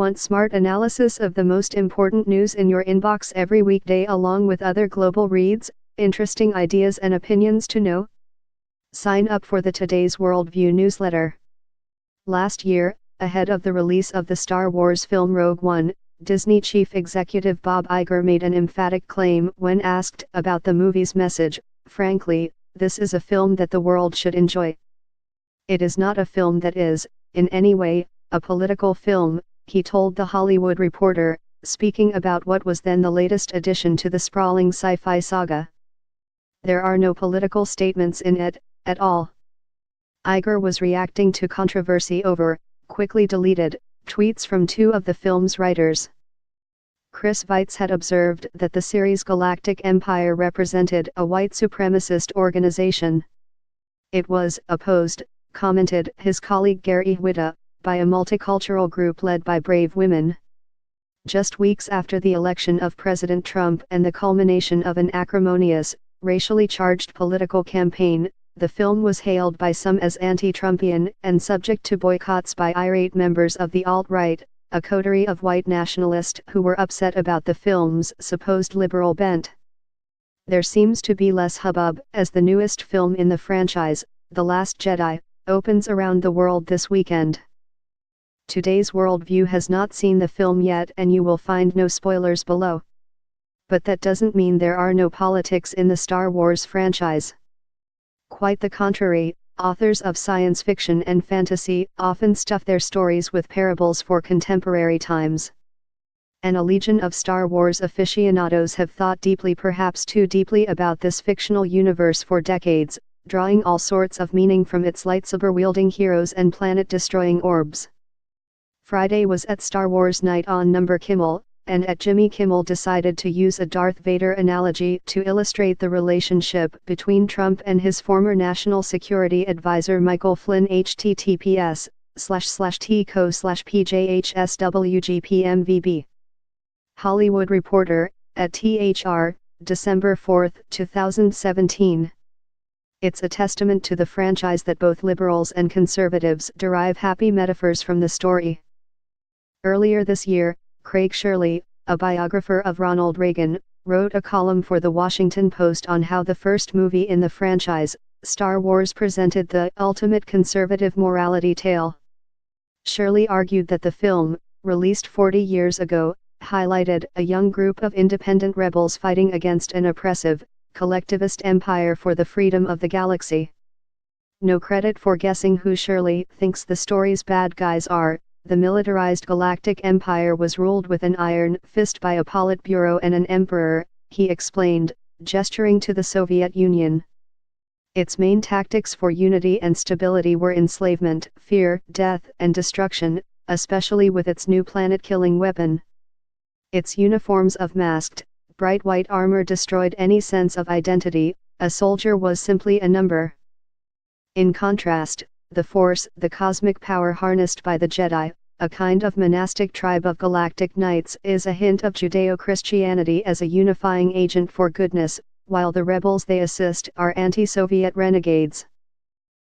Want smart analysis of the most important news in your inbox every weekday along with other global reads, interesting ideas and opinions to know? Sign up for the Today's Worldview newsletter. Last year, ahead of the release of the Star Wars film Rogue One, Disney chief executive Bob Iger made an emphatic claim when asked about the movie's message: "Frankly, this is a film that the world should enjoy. It is not a film that is, in any way, a political film," he told The Hollywood Reporter, speaking about what was then the latest addition to the sprawling sci-fi saga. "There are no political statements in it, at all." Iger was reacting to controversy over, quickly deleted, tweets from two of the film's writers. Chris Weitz had observed that the series' Galactic Empire represented a white supremacist organization. It was opposed, commented his colleague Gary Whitta, by a multicultural group led by brave women. Just weeks after the election of President Trump and the culmination of an acrimonious, racially charged political campaign, the film was hailed by some as anti-Trumpian and subject to boycotts by irate members of the alt-right, a coterie of white nationalists who were upset about the film's supposed liberal bent. There seems to be less hubbub as the newest film in the franchise, The Last Jedi, opens around the world this weekend. Today's Worldview has not seen the film yet and you will find no spoilers below. But that doesn't mean there are no politics in the Star Wars franchise. Quite the contrary, authors of science fiction and fantasy often stuff their stories with parables for contemporary times. And a legion of Star Wars aficionados have thought deeply, perhaps too deeply, about this fictional universe for decades, drawing all sorts of meaning from its lightsaber-wielding heroes and planet-destroying orbs. Friday was at Star Wars Night on No. Kimmel, and at Jimmy Kimmel decided to use a Darth Vader analogy to illustrate the relationship between Trump and his former National Security Advisor Michael Flynn. https://tco/pjhswgpmvb. Hollywood Reporter, at THR, December 4, 2017. It's a testament to the franchise that both liberals and conservatives derive happy metaphors from the story. Earlier this year, Craig Shirley, a biographer of Ronald Reagan, wrote a column for The Washington Post on how the first movie in the franchise, Star Wars, presented the ultimate conservative morality tale. Shirley argued that the film, released 40 years ago, highlighted a young group of independent rebels fighting against an oppressive, collectivist empire for the freedom of the galaxy. No credit for guessing who Shirley thinks the story's bad guys are. The militarized Galactic Empire was ruled with an iron fist by a Politburo and an emperor, he explained, gesturing to the Soviet Union. Its main tactics for unity and stability were enslavement, fear, death, and destruction, especially with its new planet-killing weapon. Its uniforms of masked, bright white armor destroyed any sense of identity. A soldier was simply a number. In contrast, the Force, the cosmic power harnessed by the Jedi, a kind of monastic tribe of galactic knights, is a hint of Judeo-Christianity as a unifying agent for goodness, while the rebels they assist are anti-Soviet renegades.